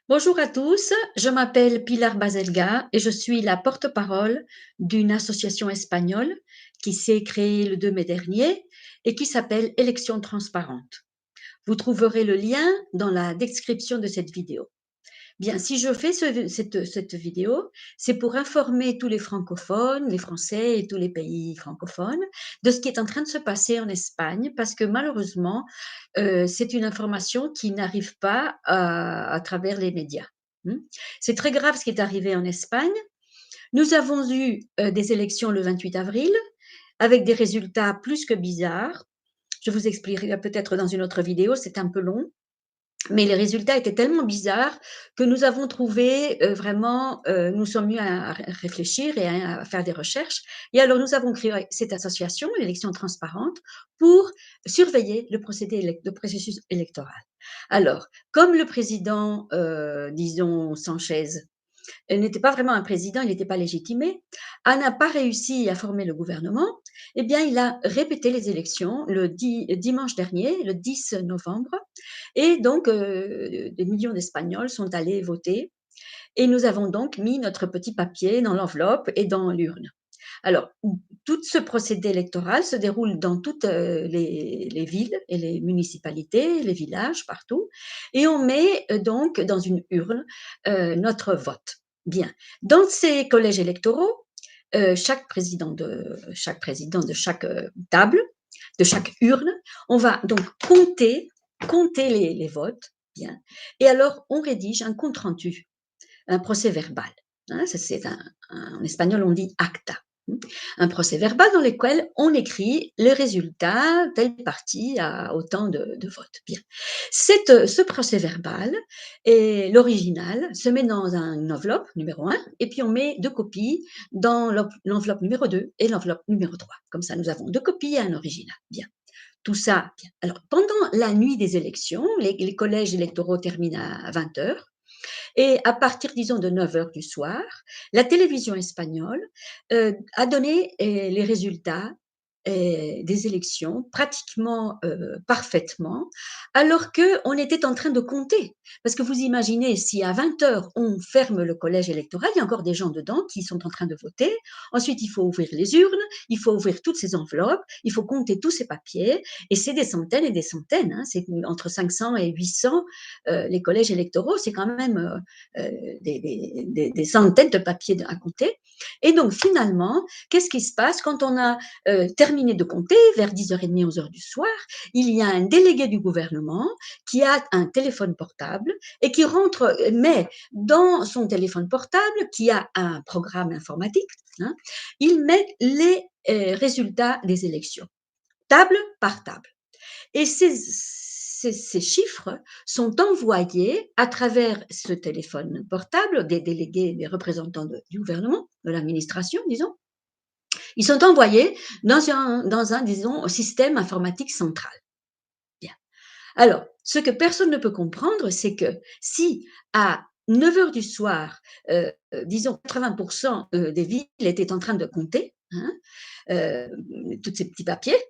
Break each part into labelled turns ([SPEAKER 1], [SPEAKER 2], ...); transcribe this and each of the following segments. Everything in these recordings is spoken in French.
[SPEAKER 1] Bonjour à tous, je m'appelle Pilar Baselga et je suis la porte-parole d'une association espagnole qui s'est créée le 2 mai dernier et qui s'appelle Élections transparentes. Vous trouverez le lien dans la description de cette vidéo. Bien, si je fais cette vidéo, c'est pour informer tous les francophones, les Français et tous les pays francophones de ce qui est en train de se passer en Espagne, parce que malheureusement, c'est une information qui n'arrive pas à travers les médias. C'est très grave ce qui est arrivé en Espagne. Nous avons eu des élections le 28 avril avec des résultats plus que bizarres. Je vous expliquerai peut-être dans une autre vidéo, c'est un peu long. Mais les résultats étaient tellement bizarres que nous avons trouvé vraiment, nous sommes mis à réfléchir et à faire des recherches. Et alors nous avons créé cette association, l'élection transparente, pour surveiller le processus électoral. Alors, comme le président, disons Sanchez, n'était pas vraiment un président, il n'était pas légitimé, n'a pas réussi à former le gouvernement, eh bien, il a répété les élections le dimanche dernier, le 10 novembre, et donc des millions d'Espagnols sont allés voter, et nous avons donc mis notre petit papier dans l'enveloppe et dans l'urne. Alors, tout ce procédé électoral se déroule dans toutes les villes et les municipalités, les villages, partout, et on met donc dans une urne notre vote. Bien. Dans ces collèges électoraux, chaque président de chaque table, de chaque urne, on va donc compter les votes, bien, et alors on rédige un compte rendu, un procès verbal. Hein, en espagnol, on dit acta. Un procès verbal dans lequel on écrit les résultats, tel parti a autant de votes. Bien. Ce procès verbal, et l'original, se met dans une enveloppe numéro 1, et puis on met 2 copies dans l'enveloppe numéro 2 et l'enveloppe numéro 3. Comme ça, nous avons 2 copies et un original. Bien. Tout ça, bien. Alors, pendant la nuit des élections, les collèges électoraux terminent à 20 heures. Et à partir, disons, de 9 heures du soir, la télévision espagnole a donné les résultats des élections pratiquement parfaitement, alors qu'on était en train de compter. Parce que vous imaginez, si à 20 heures on ferme le collège électoral, il y a encore des gens dedans qui sont en train de voter. Ensuite, il faut ouvrir les urnes, il faut ouvrir toutes ces enveloppes, il faut compter tous ces papiers, et c'est des centaines et des centaines. Hein, c'est entre 500 et 800 les collèges électoraux, c'est quand même des centaines de papiers à compter. Et donc, finalement, qu'est-ce qui se passe quand on a terminé de compter, vers 10h30, 11 heures du soir, il y a un délégué du gouvernement qui a un téléphone portable et qui met dans son téléphone portable, qui a un programme informatique, hein, il met les résultats des élections, table par table. Et ces chiffres sont envoyés à travers ce téléphone portable des délégués, des représentants du gouvernement, de l'administration, disons. Ils sont envoyés disons, système informatique central. Bien. Alors, ce que personne ne peut comprendre, c'est que si à 9 heures du soir, disons 80% des villes étaient en train de compter, hein, tous ces petits papiers,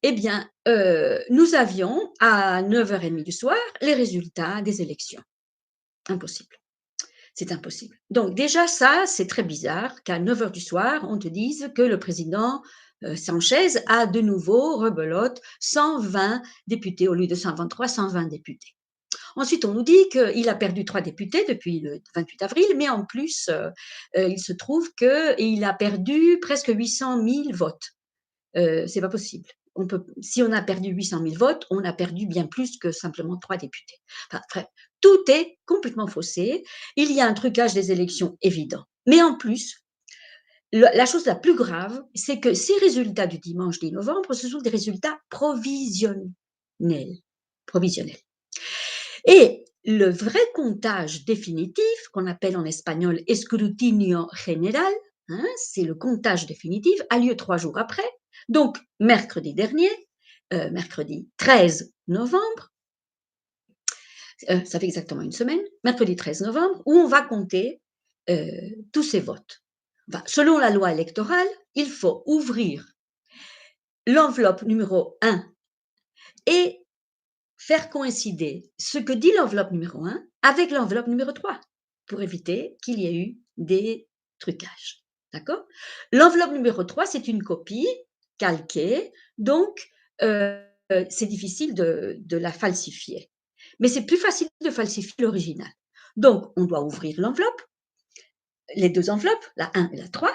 [SPEAKER 1] eh bien, nous avions à 9h30 du soir les résultats des élections. Impossible. C'est impossible. Donc déjà ça, c'est très bizarre qu'à 9 heures du soir, on te dise que le président Sanchez a de nouveau, rebelote, 120 députés au lieu de 123, 120 députés. Ensuite, on nous dit qu'il a perdu 3 députés depuis le 28 avril, mais en plus, il se trouve qu'il a perdu presque 800 000 votes. C'est pas possible. Si on a perdu 800 000 votes, on a perdu bien plus que simplement 3 députés. Enfin, bref, tout est complètement faussé. Il y a un trucage des élections évident. Mais en plus, la chose la plus grave, c'est que ces résultats du dimanche 10 novembre, ce sont des résultats provisionnels. Provisionnels. Et le vrai comptage définitif, qu'on appelle en espagnol escrutinio general, hein, c'est le comptage définitif, a lieu 3 jours après, donc mercredi dernier, mercredi 13 novembre, ça fait exactement une semaine, mercredi 13 novembre, où on va compter tous ces votes. Enfin, selon la loi électorale, il faut ouvrir l'enveloppe numéro 1 et faire coïncider ce que dit l'enveloppe numéro 1 avec l'enveloppe numéro 3 pour éviter qu'il y ait eu des trucages. D'accord? L'enveloppe numéro 3, c'est une copie calquée, donc c'est difficile de la falsifier. Mais c'est plus facile de falsifier l'original. Donc, on doit ouvrir l'enveloppe, les deux enveloppes, la 1 et la 3.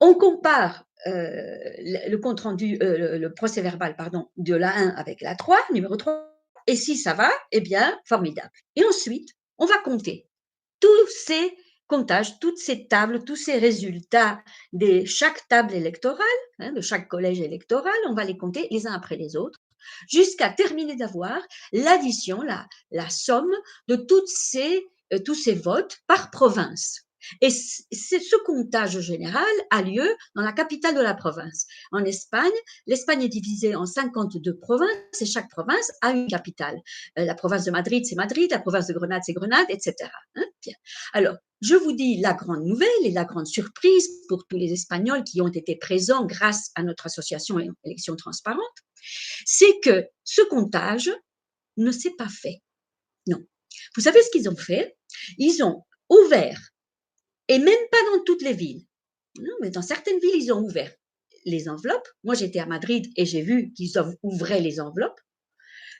[SPEAKER 1] On compare le compte rendu, le procès verbal, pardon, de la 1 avec la 3, numéro 3. Et si ça va, eh bien, formidable. Et ensuite, on va compter tous ces comptages, toutes ces tables, tous ces résultats de chaque table électorale, hein, de chaque collège électoral, on va les compter les uns après les autres, jusqu'à terminer d'avoir l'addition, la somme de tous ces votes par province. Et ce comptage général a lieu dans la capitale de la province. En Espagne, l'Espagne est divisée en 52 provinces et chaque province a une capitale. La province de Madrid, c'est Madrid, la province de Grenade, c'est Grenade, etc. Hein, bien. Alors, je vous dis la grande nouvelle et la grande surprise pour tous les Espagnols qui ont été présents grâce à notre association Élections Transparentes, c'est que ce comptage ne s'est pas fait. Non. Vous savez ce qu'ils ont fait? Ils ont ouvert, et même pas dans toutes les villes, non, mais dans certaines villes, ils ont ouvert les enveloppes. Moi, j'étais à Madrid et j'ai vu qu'ils ouvraient les enveloppes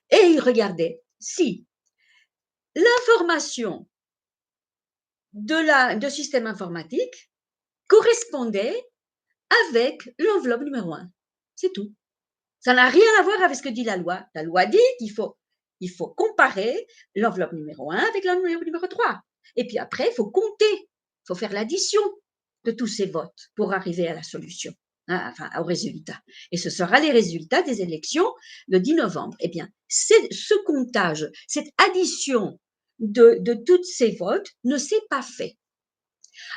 [SPEAKER 1] et ils regardaient si l'information de système informatique correspondait avec l'enveloppe numéro 1. C'est tout. Ça n'a rien à voir avec ce que dit la loi. La loi dit qu'il faut comparer l'enveloppe numéro 1 avec l'enveloppe numéro 3. Et puis après, il faut compter, il faut faire l'addition de tous ces votes pour arriver à la solution, hein, enfin au résultat. Et ce sera les résultats des élections le 10 novembre. Eh bien, ce comptage, cette addition de tous ces votes ne s'est pas fait.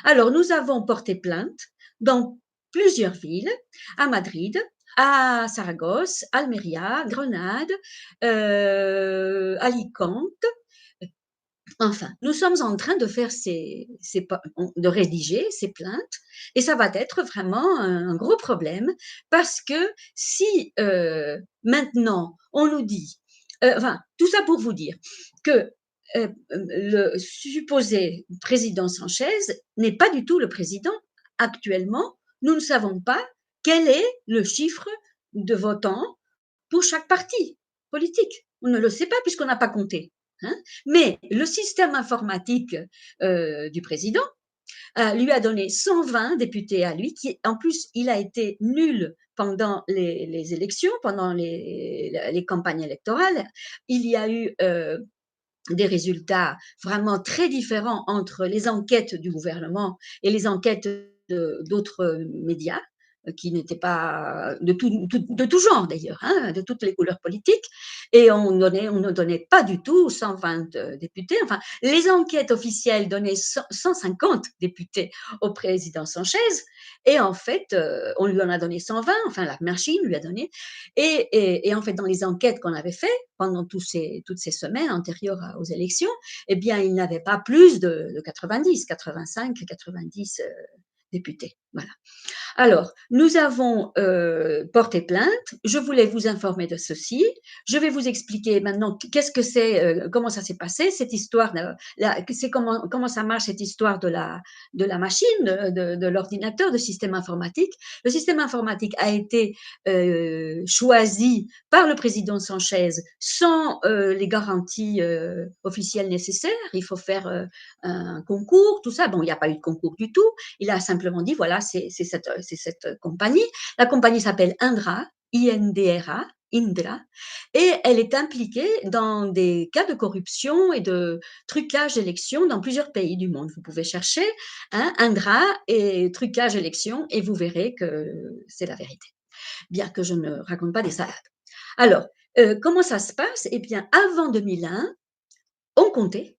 [SPEAKER 1] Alors, nous avons porté plainte dans plusieurs villes, à Madrid, à Saragosse, Almeria, Grenade, Alicante. Enfin, nous sommes en train de faire de rédiger ces plaintes et ça va être vraiment un gros problème parce que si maintenant on nous dit, enfin, tout ça pour vous dire que le supposé président Sanchez n'est pas du tout le président. Actuellement, nous ne savons pas quel est le chiffre de votants pour chaque parti politique. On ne le sait pas puisqu'on n'a pas compté. Hein. Mais le système informatique du président lui a donné 120 députés à lui, qui en plus il a été nul pendant les élections, pendant les campagnes électorales. Il y a eu des résultats vraiment très différents entre les enquêtes du gouvernement et les enquêtes d'autres médias qui n'étaient pas de tout genre d'ailleurs, hein, de toutes les couleurs politiques, et on ne donnait pas du tout 120 députés. Enfin, les enquêtes officielles donnaient 150 députés au président Sanchez, et en fait, on lui en a donné 120, enfin la machine lui a donné, et en fait, dans les enquêtes qu'on avait faites pendant toutes ces semaines antérieures aux élections, eh bien, il n'avait pas plus de 90, 85, 90 députés. Voilà. Alors, nous avons porté plainte. Je voulais vous informer de ceci. Je vais vous expliquer maintenant qu'est-ce que c'est, comment ça s'est passé, cette histoire, c'est comment ça marche cette histoire de la machine, de l'ordinateur, de système informatique. Le système informatique a été choisi par le président Sanchez sans les garanties officielles nécessaires. Il faut faire un concours, tout ça. Bon, il n'y a pas eu de concours du tout. Il a simplement dit, voilà, c'est cette compagnie. La compagnie s'appelle Indra, INDRA, Indra, et elle est impliquée dans des cas de corruption et de trucage d'élections dans plusieurs pays du monde. Vous pouvez chercher hein, Indra et trucage d'élections et vous verrez que c'est la vérité, bien que je ne raconte pas des salades. Alors, comment ça se passe? Eh bien, avant 2001, on comptait.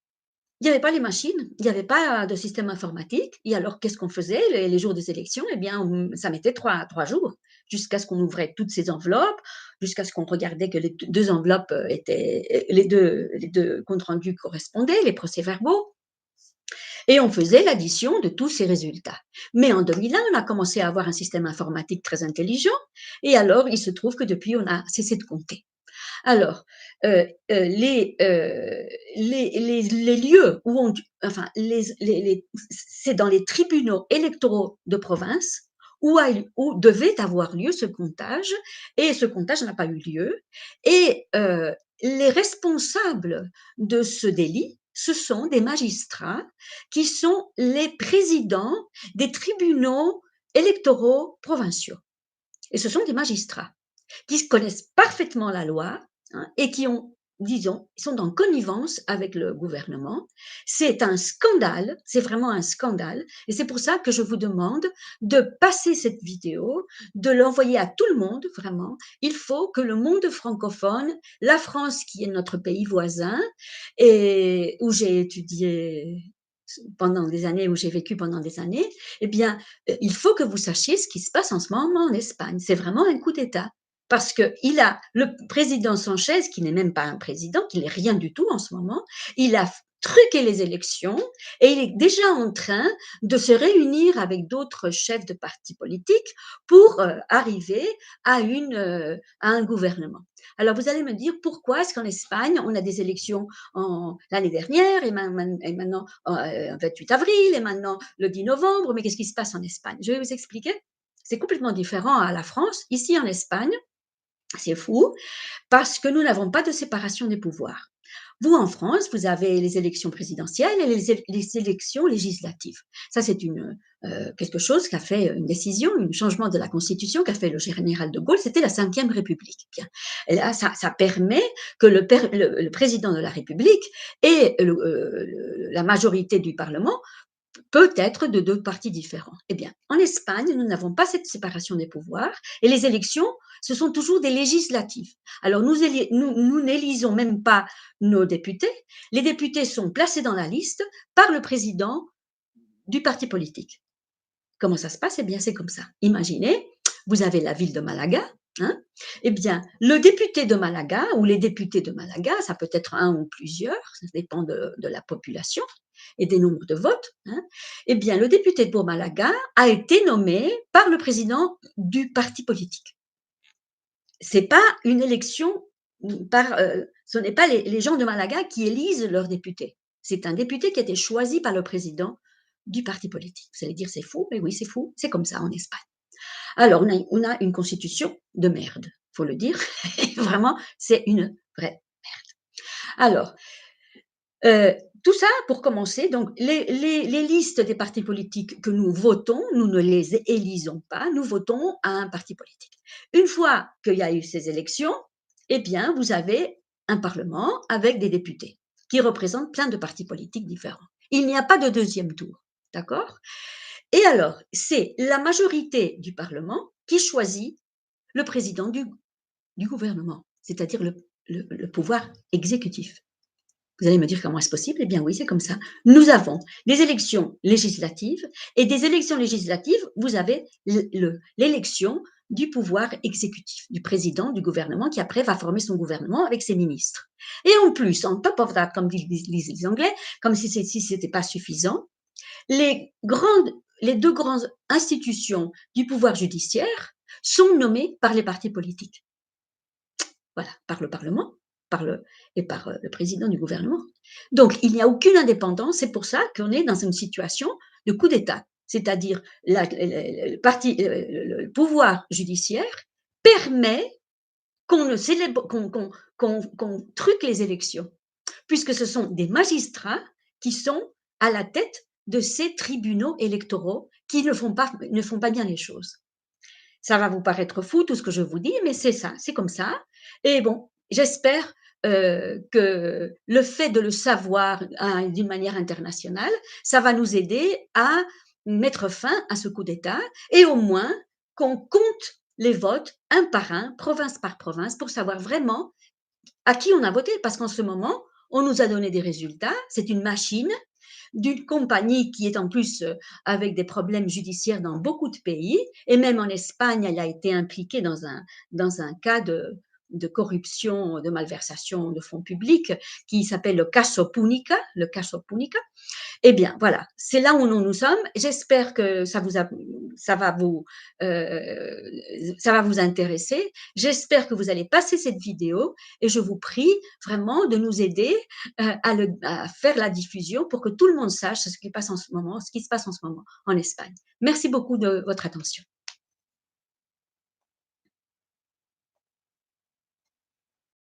[SPEAKER 1] Il n'y avait pas les machines, il n'y avait pas de système informatique. Et alors, qu'est-ce qu'on faisait les jours des élections? Eh bien, ça mettait trois jours jusqu'à ce qu'on ouvrait toutes ces enveloppes, jusqu'à ce qu'on regardait que les deux enveloppes étaient, les deux comptes rendus correspondaient, les procès-verbaux. Et on faisait l'addition de tous ces résultats. Mais en 2001, on a commencé à avoir un système informatique très intelligent. Et alors, il se trouve que depuis, on a cessé de compter. Alors, les lieux où on, enfin, c'est dans les tribunaux électoraux de province où devait avoir lieu ce comptage, et ce comptage n'a pas eu lieu. Et les responsables de ce délit, ce sont des magistrats qui sont les présidents des tribunaux électoraux provinciaux. Et ce sont des magistrats qui connaissent parfaitement la loi, hein, et qui ont, disons, sont en connivence avec le gouvernement. C'est un scandale, c'est vraiment un scandale, et c'est pour ça que je vous demande de passer cette vidéo, de l'envoyer à tout le monde, vraiment. Il faut que le monde francophone, la France qui est notre pays voisin, et où j'ai étudié pendant des années, où j'ai vécu pendant des années, eh bien, il faut que vous sachiez ce qui se passe en ce moment en Espagne. C'est vraiment un coup d'État. Parce qu'il a le président Sanchez, qui n'est même pas un président, qui n'est rien du tout en ce moment, il a truqué les élections et il est déjà en train de se réunir avec d'autres chefs de partis politiques pour arriver à un gouvernement. Alors vous allez me dire pourquoi est-ce qu'en Espagne on a des élections l'année dernière et maintenant 28 avril et maintenant le 10 novembre, mais qu'est-ce qui se passe en Espagne? Je vais vous expliquer. C'est complètement différent à la France. Ici en Espagne, c'est fou, parce que nous n'avons pas de séparation des pouvoirs. Vous, en France, vous avez les élections présidentielles et les élections législatives. Ça, c'est quelque chose qu'a fait une décision, un changement de la Constitution qu'a fait le général de Gaulle. C'était la Ve République. Bien. Et là, ça permet que le président de la République et la majorité du Parlement peut être de deux partis différents. Eh bien, en Espagne, nous n'avons pas cette séparation des pouvoirs et les élections, ce sont toujours des législatives. Alors, nous n'élisons même pas nos députés. Les députés sont placés dans la liste par le président du parti politique. Comment ça se passe? Eh bien, c'est comme ça. Imaginez, vous avez la ville de Malaga. Hein, eh bien, le député de Malaga ou les députés de Malaga, ça peut être un ou plusieurs, ça dépend de la population et des nombres de votes. Hein, eh bien, le député de Malaga a été nommé par le président du parti politique. C'est pas une élection ce n'est pas les gens de Malaga qui élisent leurs députés. C'est un député qui a été choisi par le président du parti politique. Vous allez dire c'est fou, mais oui c'est fou, c'est comme ça en Espagne. Alors on a une constitution de merde, faut le dire. Vraiment, c'est une vraie merde. Alors, tout ça pour commencer, donc les listes des partis politiques que nous votons, nous ne les élisons pas, nous votons à un parti politique. Une fois qu'il y a eu ces élections, eh bien, vous avez un parlement avec des députés qui représentent plein de partis politiques différents. Il n'y a pas de deuxième tour, d'accord? Et alors, c'est la majorité du parlement qui choisit le président du gouvernement, c'est-à-dire le pouvoir exécutif. Vous allez me dire comment est-ce possible? Eh bien oui, c'est comme ça. Nous avons des élections législatives et des élections législatives, vous avez l'élection du pouvoir exécutif, du président du gouvernement qui après va former son gouvernement avec ses ministres. Et en plus, on top of that, comme disent les Anglais, comme si ce n'était pas suffisant, les deux grandes institutions du pouvoir judiciaire sont nommées par les partis politiques. Voilà, par le Parlement et par le président du gouvernement. Donc, il n'y a aucune indépendance. C'est pour ça qu'on est dans une situation de coup d'État. C'est-à-dire, le pouvoir judiciaire permet qu'on truque les élections, puisque ce sont des magistrats qui sont à la tête de ces tribunaux électoraux qui ne font pas bien les choses. Ça va vous paraître fou tout ce que je vous dis, mais c'est ça, c'est comme ça. Et bon, j'espère que le fait de le savoir d'une manière internationale, ça va nous aider à mettre fin à ce coup d'État et au moins qu'on compte les votes un par un, province par province, pour savoir vraiment à qui on a voté. Parce qu'en ce moment, on nous a donné des résultats, c'est une machine d'une compagnie qui est en plus avec des problèmes judiciaires dans beaucoup de pays, et même en Espagne, elle a été impliquée dans un cas de corruption, de malversation de fonds publics, qui s'appelle le Caso Punica, le Caso Punica. Eh bien, voilà, c'est là où nous sommes. J'espère que ça va vous, euh, ça va vous intéresser. J'espère que vous allez passer cette vidéo et je vous prie vraiment de nous aider à faire la diffusion pour que tout le monde sache ce qui passe en ce moment, ce qui se passe en ce moment en Espagne. Merci beaucoup de votre attention.